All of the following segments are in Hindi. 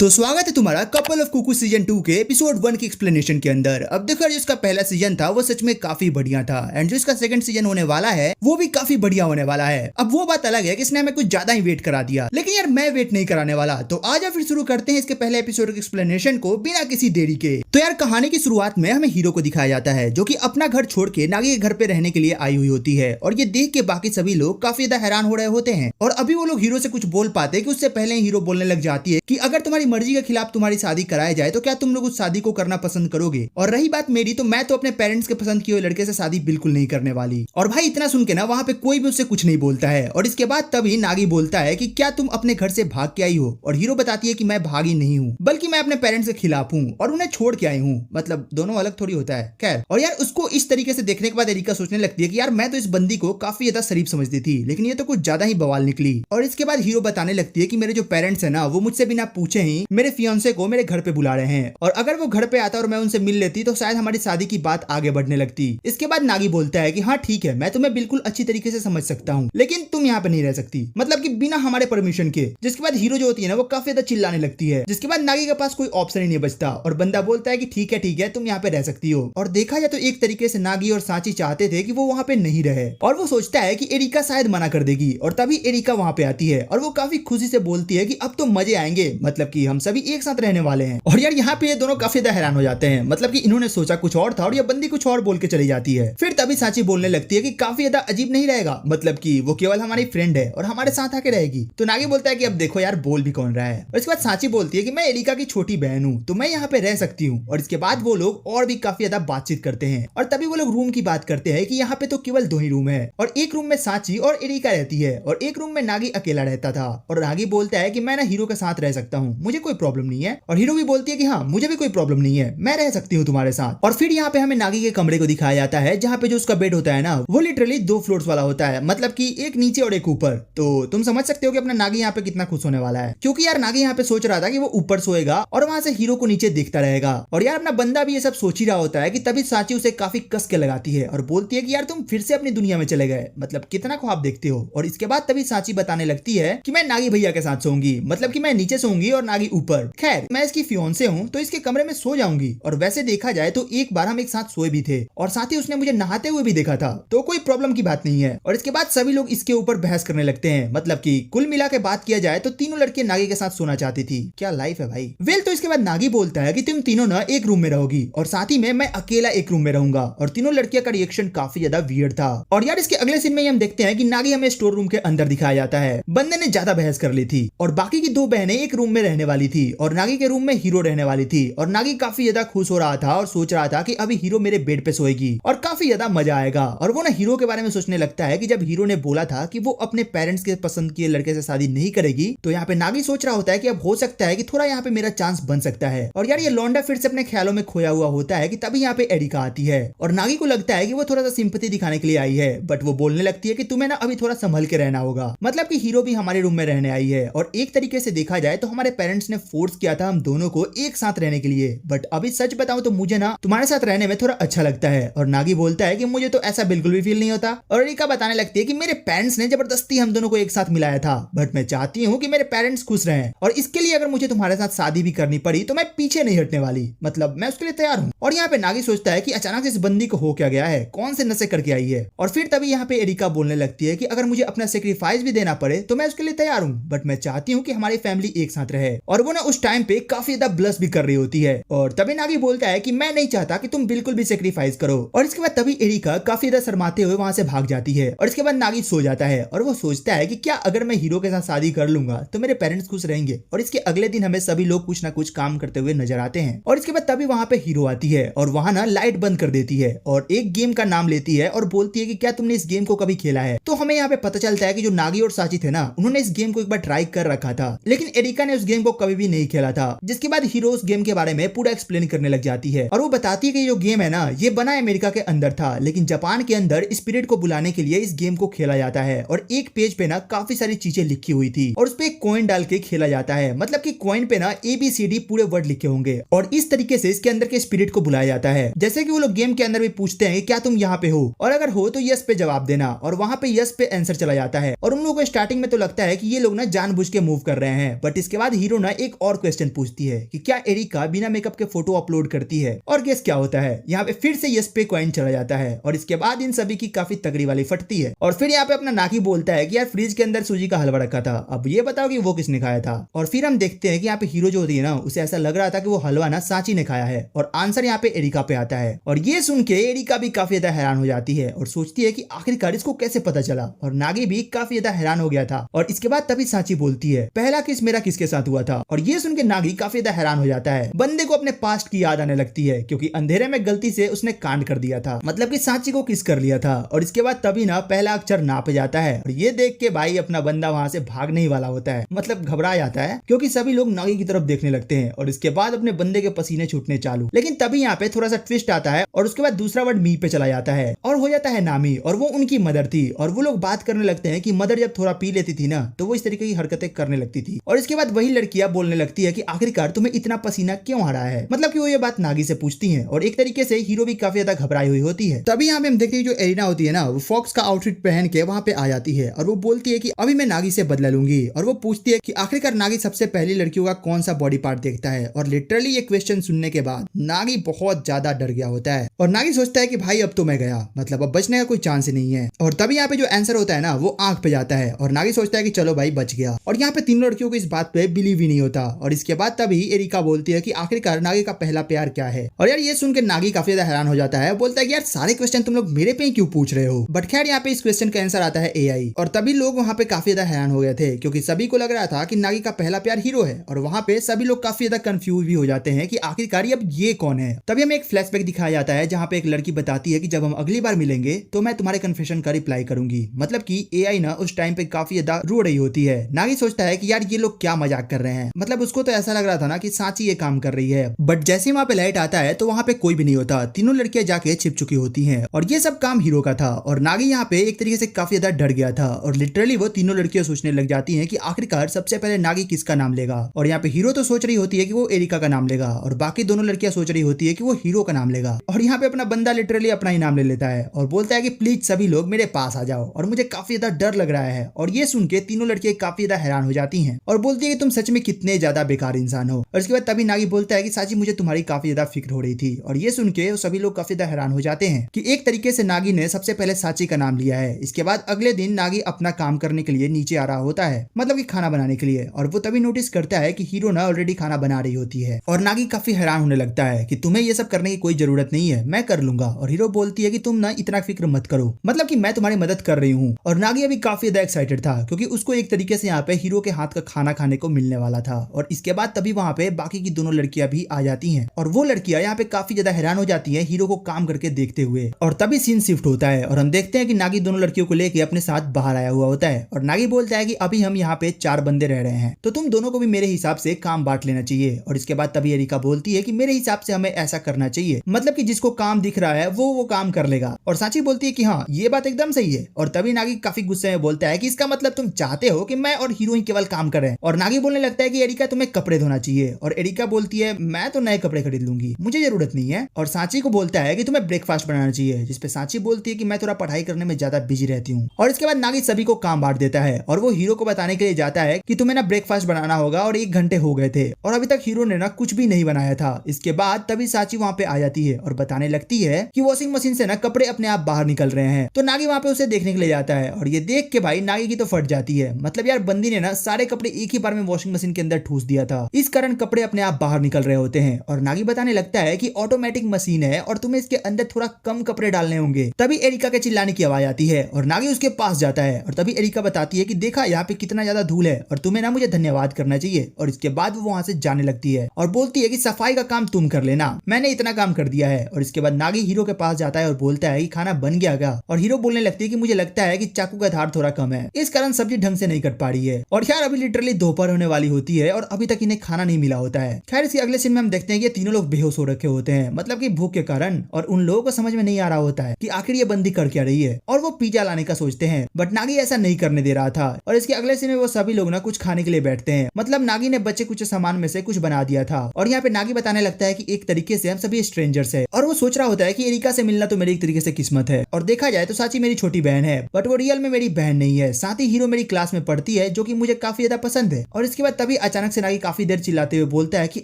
तो स्वागत है तुम्हारा कपल ऑफ कुकू सीजन 2 के एपिसोड 1 की एक्सप्लेनेशन के अंदर। अब देखो जो इसका पहला सीजन था वो सच में काफी बढ़िया था एंड जो इसका सेकंड सीजन होने वाला है वो भी काफी बढ़िया होने वाला है। अब वो बात अलग है कि इसने हमें कुछ ज्यादा ही वेट करा दिया, लेकिन यार मैं वेट नहीं कराने वाला। तो आज फिर शुरू करते हैं इसके पहले एपिसोड की एक्सप्लेनेशन को बिना किसी देरी के। तो यार कहानी की शुरुआत में हमें हीरो को दिखाया जाता है जो कि अपना घर छोड़ के नागी के घर पे रहने के लिए आई हुई होती है और ये देख के बाकी सभी लोग काफी ज्यादा हैरान हो रहे होते हैं। और अभी वो लोग हीरो से कुछ बोल पाते हैं कि उससे पहले हीरो बोलने लग जाती है कि अगर तुम्हारी मर्जी के खिलाफ तुम्हारी शादी कराई जाए तो क्या तुम लोग उस शादी को करना पसंद करोगे। और रही बात मेरी, तो मैं तो अपने पेरेंट्स के पसंद किए हुए लड़के से शादी बिल्कुल नहीं करने वाली। और भाई इतना सुन के ना वहाँ पे कोई भी उससे कुछ नहीं बोलता है। और इसके बाद तभी नागी बोलता है कि क्या तुम अपने घर से भाग के आई हो। और हीरो बताती है कि मैं भागी नहीं हूँ, बल्कि मैं अपने पेरेंट्स के खिलाफ हूँ और उन्हें छोड़ के आई हूँ। मतलब दोनों अलग थोड़ी होता है। खैर, और यार उसको इस तरीके से देखने के बाद एरिका सोचने लगती है कि यार मैं तो इस बंदी को काफी ज्यादा शरीफ समझती थी, लेकिन ये तो कुछ ज्यादा ही बवाल निकली। और इसके बाद हीरो बताने लगती है कि मेरे जो पेरेंट्स है ना वो मुझसे बिना पूछे ही मेरे फियांसे को मेरे घर पे बुला रहे हैं, और अगर वो घर पे आता और मैं उनसे मिल लेती तो शायद हमारी शादी की बात आगे बढ़ने लगती। इसके बाद नागी बोलता है कि हाँ ठीक है, मैं तुम्हें बिल्कुल अच्छी तरीके से समझ सकता हूँ, लेकिन तुम यहाँ पे नहीं रह सकती, मतलब कि बिना हमारे परमिशन के। जिसके बाद हीरो जो होती है ना वो काफी ज्यादा चिल्लाने लगती है, जिसके बाद नागी के पास कोई ऑप्शन ही नहीं बचता और बंदा बोलता है कि ठीक है तुम यहाँ पे रह सकती हो। और देखा जाए तो एक तरीके से नागी और सांची चाहते थे कि वो वहाँ पे नहीं रहे, और वो सोचता है कि एरिका शायद मना कर देगी। और तभी एरिका वहाँ पे आती है और वो काफी खुशी से बोलती है कि अब तो मजे आएंगे, मतलब कि हम सभी एक साथ रहने वाले हैं। और यार यहाँ पे ये दोनों काफी ज्यादा हैरान हो जाते हैं, मतलब कि इन्होंने सोचा कुछ और था और ये बंदी कुछ और बोल के चली जाती है। फिर तभी सांची बोलने लगती है कि काफी ज्यादा अजीब नहीं रहेगा, मतलब कि वो केवल हमारी फ्रेंड है और हमारे साथ आके रहेगी। तो नागी बोलता है कि अब देखो यार बोल भी कौन रहा है। और इसके बाद सांची बोलती है कि मैं एरिका की छोटी बहन हूँ तो मैं यहाँ पे रह सकती हूँ। और इसके बाद वो लोग और भी काफी ज्यादा बातचीत करते हैं और तभी वो लोग रूम की बात करते हैं कि यहाँ पे तो केवल 2 ही रूम है और एक रूम में सांची और एरिका रहती है और एक रूम में नागी अकेला रहता था। और नागी बोलता है कि मैं ना हीरो के साथ रह सकता हूँ, मुझे कोई प्रॉब्लम नहीं है। और हीरो भी बोलती है कि हाँ मुझे भी कोई प्रॉब्लम नहीं है, मैं रह सकती हूँ तुम्हारे साथ। और फिर यहाँ पे हमें नागी के कमरे को दिखाया जाता है जहाँ पे जो उसका बेड होता है ना वो लिटरली 2 फ्लोर्स वाला होता है, मतलब कि एक नीचे और एक ऊपर। तो तुम समझ सकते हो कि अपना नागी यहाँ पे कितना खुश होने वाला है, क्योंकि यार नागी यहाँ पे सोच रहा था कि वो ऊपर सोएगा और वहां से हीरो को नीचे देखता रहेगा। और यार अपना बंदा भी ये सब सोच ही रहा होता है कि तभी सांची उसे काफी कस के लगाती है और बोलती है कि यार तुम फिर से अपनी दुनिया में चले गए, मतलब कितना ख्वाब देखते हो। और इसके बाद तभी सांची बताने लगती है कि मैं नागी भैया के साथ सोऊंगी, मतलब कि मैं नीचे सोऊंगी और नागी ऊपर। खैर मैं इसकी फियांसे हूँ तो इसके कमरे में सो जाऊंगी। और वैसे देखा जाए तो एक बार हम एक साथ सोए भी थे और साथ ही उसने मुझे नहाते हुए भी देखा था, तो कोई प्रॉब्लम की बात नहीं है। और इसके बाद सभी लोग इसके ऊपर बहस करने लगते हैं, मतलब कि कुल मिला के बात किया जाए तो तीनों लड़के नागी के साथ सोना चाहती थी। क्या लाइफ है भाई। वेल तो इसके बाद नागी बोलता है कि तुम तीनों ना एक रूम में रहोगी और साथ ही में मैं अकेला एक रूम में रहूंगा। और तीनों लड़कियों का रिएक्शन काफी ज्यादा वियर्ड था। और यार इसके अगले सीन में हम देखते हैं कि नागी हमें स्टोर रूम के अंदर दिखाया जाता है। बंदे ने ज्यादा बहस कर ली थी और बाकी की 2 बहनें एक रूम में रहने वाली थी और नागी के रूम में हीरो रहने वाली थी। और नागी काफी ज्यादा खुश हो रहा था और सोच रहा था कि अभी हीरो मेरे बेड पे सोएगी और काफी ज्यादा मजा आएगा। और वो ना हीरो के बारे में सोचने लगता है कि जब हीरो ने बोला था कि वो अपने पेरेंट्स के पसंद किए लड़के से शादी नहीं करेगी, तो यहाँ पे नागी सोच रहा होता है कि अब हो सकता है कि थोड़ा यहाँ पे मेरा चांस बन सकता है। और यार ये लौंडा फिर से अपने ख्यालों में खोया हुआ होता है कि तभी यहाँ पे एरिका आती है और नागी को लगता है कि वो थोड़ा सा सिंपैथी दिखाने के लिए आई है, बट वो बोलने लगती है कि तुम्हें ना अभी थोड़ा संभल के रहना होगा, मतलब कि हीरो भी हमारे रूम में रहने आई है। और एक तरीके से देखा जाए तो हमारे पेरेंट्स ने फोर्स किया था हम दोनों को एक साथ रहने के लिए, बट अभी सच बताऊं तो मुझे ना तुम्हारे साथ रहने में थोड़ा अच्छा लगता है। और नागी बोलता है कि मुझे तो ऐसा बिल्कुल भी फील नहीं होता। और एरिका बताने लगती है कि मेरे पेरेंट्स ने जबरदस्ती हम दोनों को एक साथ मिलाया था, बट मैं चाहती हूँ कि मेरे पेरेंट्स खुश रहें और इसके लिए अगर मुझे तुम्हारे साथ शादी भी करनी पड़ी तो मैं पीछे नहीं हटने वाली, मतलब मैं उसके लिए तैयार हूँ। और यहाँ पे नागी सोचता है कि अचानक से इस बंदी को हो क्या गया है, कौन से नशे करके आई है। और फिर तभी यहाँ पे एरिका बोलने लगती है कि अगर मुझे अपना सेक्रीफाइस भी देना पड़े तो मैं उसके लिए तैयार हूँ, बट मैं चाहती हूँ कि हमारी फैमिली एक साथ रहे। और वो ना उस टाइम पे काफी ज्यादा ब्लश भी कर रही होती है। और तभी नागी बोलता है कि मैं नहीं चाहता कि तुम बिल्कुल भी सेक्रीफाइस करो। और इसके बाद तभी एरिका काफी ज्यादा शर्माते हुए वहां से भाग जाती है। और इसके बाद नागी सो जाता है और वो सोचता है कि क्या अगर मैं हीरो के साथ शादी कर लूंगा तो मेरे पेरेंट्स खुश रहेंगे। और इसके अगले दिन हमें सभी लोग कुछ ना कुछ काम करते हुए नजर आते हैं। और इसके बाद तभी वहां पे हीरो आती है और वहां ना लाइट बंद कर देती है और एक गेम का नाम लेती है और बोलती है कि क्या तुमने इस गेम को कभी खेला है। तो हमें यहाँ पे पता चलता है कि जो नागी और सांची थे ना उन्होंने इस गेम को एक बार ट्राई कर रखा था, लेकिन एरिका ने उस गेम को कभी भी नहीं खेला था। जिसके बाद हीरो उस गेम के बारे में पूरा एक्सप्लेन करने लग जाती है और वो बताती है कि जो गेम है ना ये बना अमेरिका के अंदर था, लेकिन जापान के अंदर स्पिरिट को बुलाने के लिए इस गेम को खेला जाता है। और एक पेज पे ना काफी सारी चीजें लिखी हुई थी और उस पे एक कॉइन डाल के खेला जाता है, मतलब कि कॉइन पे ना ABCD पूरे वर्ड लिखे होंगे और इस तरीके से इसके अंदर के स्पिरिट को बुलाया जाता है। जैसे कि वो लोग गेम के अंदर भी पूछते हैं कि क्या तुम यहाँ पे हो, और अगर हो तो यस पे जवाब देना, और वहां पे यस पे आंसर चला जाता है। और उन लोगों को स्टार्टिंग में तो लगता है कि ये लोग ना जानबूझ के मूव कर रहे हैं, बट इसके बाद हीरो ना ना एक और क्वेश्चन पूछती है कि क्या एरिका बिना मेकअप के फोटो अपलोड करती है, और गेस क्या होता है, यहाँ पे फिर से यस पे कॉइन चला जाता है और इसके बाद इन सभी की काफी तगड़ी वाली फटती है। और फिर यहाँ पे अपना नागी बोलता है कि यार फ्रिज के अंदर सूजी का हलवा रखा था, अब ये बताओ कि वो किसने खाया था। और फिर हम देखते हैं कि यहाँ पे हीरो जो होती है ना, उसे ऐसा लग रहा था कि वो हलवा ना सांची ने खाया है, और आंसर यहाँ पे एरिका पे आता है। और ये सुन के एरिका भी काफी ज्यादा हैरान हो जाती है और सोचती है कि आखिरकार इसको कैसे पता चला। और नागी भी काफी ज्यादा हैरान हो गया था। और इसके बाद तभी सांची बोलती है, पहला किस मेरा किसके साथ हुआ था। और ये सुन के नागी काफी ज्यादा हैरान हो जाता है। बंदे को अपने पास्ट की याद आने लगती है, क्योंकि अंधेरे में गलती से उसने कांड कर दिया था, मतलब कि सांची को किस कर लिया था। और इसके बाद तभी ना पहला अक्षर ना पे जाता है। और ये देख के भाई अपना बंदा वहां से भागने ही वाला होता है, मतलब घबरा जाता है, क्योंकि सभी लोग नागी की तरफ देखने लगते हैं। और इसके बाद अपने बंदे के पसीने छूटने चालू। लेकिन तभी यहाँ पे थोड़ा सा ट्विस्ट आता है और उसके बाद दूसरा वर्ड मी पे चला जाता है और हो जाता है नामी। और वो उनकी मदर थी और वो लोग बात करने लगते हैं कि मदर जब थोड़ा पी लेती थी ना, तो वो इस तरीके की हरकतें करने लगती थी। और इसके बाद वही लड़कियां बोलने लगती है कि आखिरकार तुम्हें इतना पसीना क्यों आ रहा है, मतलब कि वो ये बात नागी से पूछती हैं। और एक तरीके से हीरो भी काफी ज्यादा घबराई हुई होती है। तभी यहाँ पे हम देखते हैं जो एरिना होती है ना, वो फॉक्स का आउटफिट पहन के वहां पे आ जाती है और वो बोलती है कि अभी मैं नागी से बदला लूंगी। और वो पूछती है कि आखिरकार नागी सबसे पहली लड़कियों का कौन सा बॉडी पार्ट देखता है। और लिटरली ये क्वेश्चन सुनने के बाद नागी बहुत ज्यादा डर गया होता है और नागी सोचता है कि भाई अब तो मैं गया, मतलब अब बचने का कोई चांस ही नहीं है। और तभी यहाँ पे जो आंसर होता है ना, वो आंख पे जाता है और नागी सोचता है कि चलो भाई बच गया। और यहाँ पे तीनों लड़कियों को इस बात पे बिलीव ही नहीं होता। और इसके बाद तभी एरिका बोलती है कि आखिरकार नागी का पहला प्यार क्या है। और यार ये सुन के नागी काफी ज्यादा हैरान हो जाता है, बोलता है कि यार सारे क्वेश्चन तुम लोग मेरे पे ही क्यों पूछ रहे हो। बट खैर यहाँ पे इस क्वेश्चन का आंसर आता है एआई। और तभी लोग वहाँ पे काफी ज्यादा हैरान हो गए थे, क्योंकि सभी को लग रहा था कि नागी का पहला प्यार हीरो है। और वहाँ पे सभी लोग काफी ज्यादा कंफ्यूज भी हो जाते हैं कि आखिरकार अब ये कौन है। तभी हमें एक फ्लैशबैक दिखाया जाता है जहाँ पे एक लड़की बताती है कि जब हम अगली बार मिलेंगे तो मैं तुम्हारे कन्फेशन का रिप्लाई करूंगी। मतलब कि एआई ना उस टाइम पे काफी ज्यादा रो रही होती है। नागी सोचता है कि यार ये लोग क्या मजाक कर रहे हैं, मतलब उसको तो ऐसा लग रहा था ना कि सांची ये काम कर रही है। बट जैसे वहां पे लाइट आता है तो वहां पे कोई भी नहीं होता, तीनों लड़कियां जाके छिप चुकी होती हैं। और ये सब काम हीरो का था। और नागी यहाँ पे एक तरीके से काफी ज्यादा डर गया था और लिटरली वो तीनों लड़कियां सोचने लग जाती हैं कि आखिरकार सबसे पहले नागी किसका नाम लेगा। और यहाँ पे हीरो तो सोच रही होती है कि वो एरिका का नाम लेगा और बाकी दोनों लड़कियां सोच रही होती है कि वो हीरो का नाम लेगा। और यहाँ पे अपना बंदा लिटरली अपना ही नाम ले लेता है और बोलता है कि प्लीज सभी लोग मेरे पास आ जाओ और मुझे काफी ज्यादा डर लग रहा है। और ये सुन के तीनों लड़कियां काफी ज्यादा हैरान हो जाती हैं और बोलती है कि तुम सच में कितने ज्यादा बेकार इंसान हो। और इसके बाद तभी नागी बोलता है कि साची मुझे तुम्हारी काफी ज्यादा फिक्र हो रही थी। और ये सुन के सभी लोग काफी ज्यादा हैरान हो जाते हैं कि एक तरीके से नागी ने सबसे पहले साची का नाम लिया है। इसके बाद अगले दिन नागी अपना काम करने के लिए नीचे आ रहा होता है, मतलब कि खाना बनाने के लिए। और वो तभी नोटिस करता है कि हीरो ना ऑलरेडी खाना बना रही होती है और नागी काफी हैरान होने लगता है कि तुम्हें ये सब करने की कोई जरूरत नहीं है, मैं कर लूंगा। और हीरो बोलती है कि तुम ना इतना फिक्र मत करो, मतलब कि मैं तुम्हारी मदद कर रही हूँ। और नागी अभी काफी ज्यादा एक्साइटेड था क्योंकि उसको एक तरीके से यहाँ पे हीरो के हाथ का खाना खाने को मिलने वाला था। और इसके बाद तभी वहाँ पे बाकी की दोनों लड़कियां भी आ जाती हैं और वो लड़कियां यहाँ पे काफी ज्यादा हैरान हो जाती हैं हीरो को काम करके देखते हुए। और तभी सीन शिफ्ट होता है और हम देखते हैं कि नागी दोनों लड़कियों को लेके अपने साथ बाहर आया हुआ होता है। और नागी बोलता है कि अभी हम यहाँ पे 4 बंदे रह रहे हैं, तो तुम दोनों को भी मेरे हिसाब से काम बांट लेना चाहिए। और इसके बाद तभी एरिका बोलती है कि मेरे हिसाब से हमें ऐसा करना चाहिए, मतलब कि जिसको काम दिख रहा है वो काम कर लेगा। और सांची बोलती है कि हाँ ये बात एकदम सही है। और तभी नागी काफी गुस्से में बोलता है कि इसका मतलब तुम चाहते हो कि मैं और हीरो ही केवल काम करें। और नागी बोलने लगता है कि एरिका तुम्हें कपड़े धोना चाहिए। और एरिका बोलती है मैं तो नए कपड़े खरीद लूंगी, मुझे जरूरत नहीं है। और सांची को बोलता है कि तुम्हें ब्रेकफास्ट बनाना चाहिए, जिसपे सांची बोलती है कि मैं थोड़ा पढ़ाई करने में ज्यादा बिजी रहती हूँ। और इसके बाद नागी सभी को काम बांट देता है और वो हीरो को बताने के लिए जाता है कि तुम्हें ना ब्रेकफास्ट बनाना होगा और 1 घंटे हो गए थे और अभी तक हीरो ने ना कुछ भी नहीं बनाया था। इसके बाद तभी सांची वहाँ पे आ जाती है और बताने लगती है कि वॉशिंग मशीन से ना कपड़े अपने आप बाहर निकल रहे हैं। तो नागी वहाँ पे उसे देखने के लिए जाता है और ये देख के भाई नागी की तो फट जाती है, मतलब यार बंदी ने ना सारे कपड़े एक ही बार में वॉशिंग मशीन के अंदर ठूस दिया था, इस कारण कपड़े अपने आप बाहर निकल रहे होते हैं। और नागी बताने लगता है कि ऑटोमेटिक मशीन है और तुम्हें इसके अंदर थोड़ा कम कपड़े डालने होंगे। तभी एरिका के चिल्लाने की आवाज आती है और नागी उसके पास जाता है और तभी एरिका बताती है कि देखा यहाँ पे कितना ज्यादा धूल है और तुम्हें ना मुझे धन्यवाद करना चाहिए। और इसके बाद वो वहां से जाने लगती है और बोलती है कि सफाई का काम तुम कर लेना, मैंने इतना काम कर दिया है। और इसके बाद नागी हीरो के पास जाता है और बोलता है कि खाना बन गया क्या। और हीरो बोलने लगती है कि मुझे लगता है कि चाकू का धार थोड़ा कम है, इस कारण सब्जी ढंग से नहीं कट पा रही है। और यार अभी लिटरली दोपहर होने वाली होती है और अभी तक इन्हें खाना नहीं मिला होता है। खैर इसके अगले सीन में हम देखते हैं कि ये तीनों लोग बेहोश हो रखे होते हैं, मतलब कि भूख के कारण। और उन लोगों को समझ में नहीं आ रहा होता है कि आखिर ये बंदी कर क्या रही है और वो पिज्जा लाने का सोचते हैं, बट नागी ऐसा नहीं करने दे रहा था। और इसके अगले सीन में वो सभी लोग ना कुछ खाने के लिए बैठते हैं, मतलब नागी ने बचे कुछ सामान में से कुछ बना दिया था। और यहाँ पे नागी बताने लगता है कि एक तरीके से हम सभी स्ट्रेंजर्स है और वो सोच रहा होता है कि एरिका से मिलना तो मेरी एक तरीके से किस्मत है। और देखा जाए तो साची मेरी छोटी बहन है, बट वो रियल में मेरी बहन नहीं है। साथ ही हीरो मेरी क्लास में पढ़ती है जो कि मुझे काफी ज्यादा पसंद है। और इसके बाद तभी अचानक से नागी काफी देर चिल्लाते हुए बोलता है कि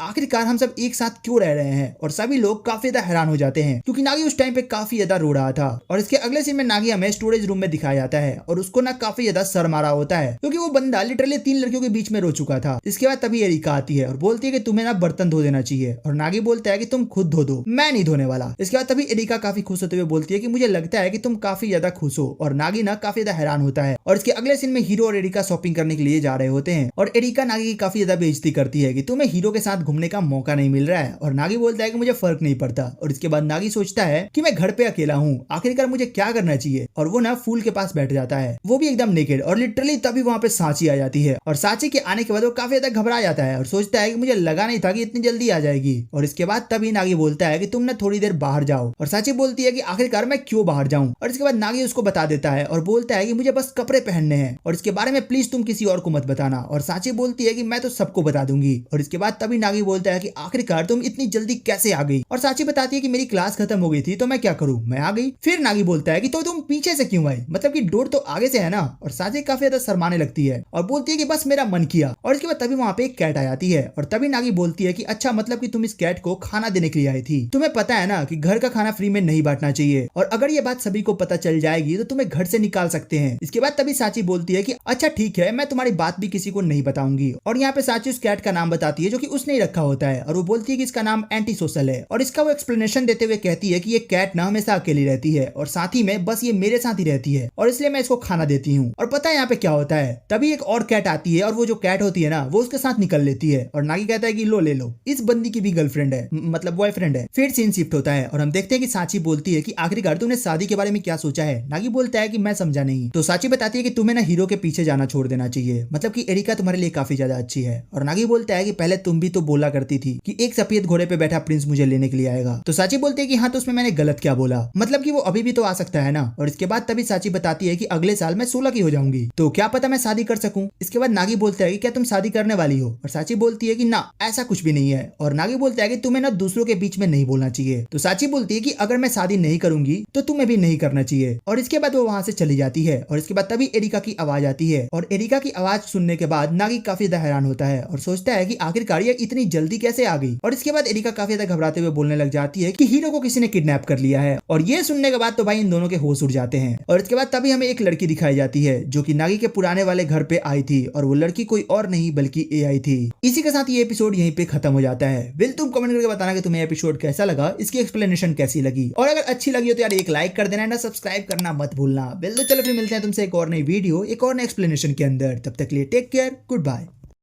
आखिरकार हम सब एक साथ क्यों रह रहे हैं, और सभी लोग काफी ज्यादा हैरान हो जाते हैं क्योंकि नागी उस टाइम पे काफी ज्यादा रो रहा था। और इसके अगले सीन में नागी हमें स्टोरेज रूम में दिखाया जाता है और उसको ना काफी ज्यादा सर मारा होता है क्योंकि वो बंदा लिटरली 3 लड़कियों के बीच में रो चुका था। इसके बाद तभी एरिका आती है और बोलती है कि तुम्हें ना बर्तन धो देना चाहिए, और नागी बोलता है कि तुम खुद धो दो, मैं नहीं धोने वाला। इसके बाद तभी एरिका काफी खुश होते हुए बोलती है कि मुझे लगता है कि तुम काफी ज्यादा खुश हो, और नागी ना काफी ज्यादा हैरान होता है। और इसके अगले सीन में हीरो और एरिका शॉपिंग करने के लिए जा रहे होते हैं और एरिका नागी की काफी ज्यादा बेइज्जती करती है कि तुम्हें हीरो के साथ घूमने का मौका नहीं मिल रहा है, और नागी बोलता है कि मुझे फर्क नहीं पड़ता। और इसके बाद नागी सोचता है कि मैं घर पे अकेला हूँ, आखिरकार मुझे क्या करना चाहिए, और वो ना फूल के पास बैठ जाता है, वो भी एकदम नेकेड। और लिटरली तभी वहां पे सांची आ जाती है, और सांची के आने के बाद वो काफी ज्यादा घबरा जाता है और सोचता है कि मुझे लगा नहीं था कि इतनी जल्दी आ जाएगी। और इसके बाद तभी नागी बोलता है कि तुम ना थोड़ी देर बाहर जाओ, और सांची बोलती है कि आखिरकार मैं क्यों बाहर जाऊं। और इसके बाद नागी उसको बता देता है और बोलता है कि मुझे बस कपड़े पहनने हैं, और इसके बारे में प्लीज तुम किसी और को मत बताना। और सांची बोलती है कि मैं तो सबको बता दूंगी। और इसके बाद तभी नागी बोलता है कि आखिरकार तुम इतनी जल्दी कैसे आ गई। और सांची बताती है कि मेरी क्लास खत्म हो गई थी तो मैं क्या करूं, मैं आ गई। फिर नागी बोलता है कि तो तुम पीछे से क्यों आई, मतलब कि डोर तो आगे से है ना। और सांची काफी ज्यादा शर्माने लगती है और बोलती है कि बस मेरा मन किया। और इसके बाद तभी वहां पे एक कैट आ जाती है, और तभी नागी बोलती है कि अच्छा, मतलब कि तुम इस कैट को खाना देने के लिए आई थी, तुम्हें पता है ना कि घर का खाना फ्री में नहीं बांटना चाहिए, और अगर ये बात सभी को पता चल जाएगी तो तुम्हें घर से निकाल सकते हैं। इसके बाद तभी सांची बोलती है कि अच्छा ठीक है, मैं तुम्हारी बात भी किसी को नहीं बताऊंगी। और यहाँ पे सांची उस कैट का नाम बताती है जो कि उसने ही रखा होता है, और वो बोलती है कि इसका नाम एंटी सोशल है। और इसका वो एक्सप्लेनेशन देते हुए कहती है कि ये कैट ना हमेशा अकेली रहती है, और साथ ही में बस ये मेरे साथ ही रहती है, और इसलिए मैं इसको खाना देती हूँ। और पता है यहाँ पे क्या होता है, तभी एक और कैट आती है, और वो जो कैट होती है ना वो उसके साथ निकल लेती है, और नागी कहता है कि लो ले लो, इस बंदी की भी गर्लफ्रेंड है, मतलब बॉयफ्रेंड है। फिर सीन शिफ्ट होता है और हम देखते हैं कि सांची बोलती है कि आखिरकार तुमने शादी के बारे में क्या सोचा है। नागी बोलता है कि मैं समझा नहीं। तो सांची बताती है कि तुम्हें ना हीरो के पीछे जाना छोड़ देना चाहिए, मतलब कि एरिका तुम्हारे लिए काफी ज्यादा अच्छी है। और नागी बोलता है कि पहले तुम भी तो बोला करती थी कि एक सफेद घोड़े पे बैठा प्रिंस मुझे लेने के लिए आएगा। तो सांची बोलती है कि हाँ, तो उसमें मैंने गलत क्या बोला, मतलब कि वो अभी भी तो आ सकता है ना। और इसके बाद तभी सांची बताती है कि अगले साल मैं 16 की हो जाऊंगी, तो क्या पता मैं शादी कर सकूं। इसके बाद नागी बोलता है कि क्या तुम शादी करने वाली हो। और सांची बोलती है कि ना, ऐसा कुछ भी नहीं है। और नागी बोलता है कि तुम्हें ना दूसरों के बीच में नहीं बोलना चाहिए। तो सांची बोलती है कि अगर मैं शादी नहीं करूंगी तो तुम्हें भी नहीं करना चाहिए। और इसके बाद वो वहां से चली जाती है, और इसके बाद तभी एरिका की आवाज आती है, और एरिका की आवाज सुनने के बाद नागी काफी ज्यादा हैरान होता है और सोचता है कि आखिरकार ये इतनी जल्दी कैसे आ गई। और इसके बाद एरिका काफी ज्यादा घबराते हुए बोलने लग जाती है कि हीरो को किसी ने किडनैप कर लिया है। और ये सुनने के बाद तो भाई इन दोनों के होश उड़ जाते हैं। और इसके बाद तभी हमें एक लड़की दिखाई जाती है जो कि नागी के पुराने वाले घर पे आई थी, और वो लड़की कोई और नहीं बल्कि एआई थी। इसी के साथ ये एपिसोड यहीं पे खत्म हो जाता है। विल, तुम कमेंट करके बताना कि तुम्हें एपिसोड कैसा लगा, इसकी एक्सप्लेनेशन कैसी लगी, और अगर अच्छी लगी हो तो यार एक लाइक कर देना, सब्सक्राइब करना मत भूलना। वेल तो चलो फिर मिलते हैं तुमसे एक और नई वीडियो, एक और नई एक्सप्लेनेशन के अंदर। तब तक के लिए टेक केयर, गुड बाय।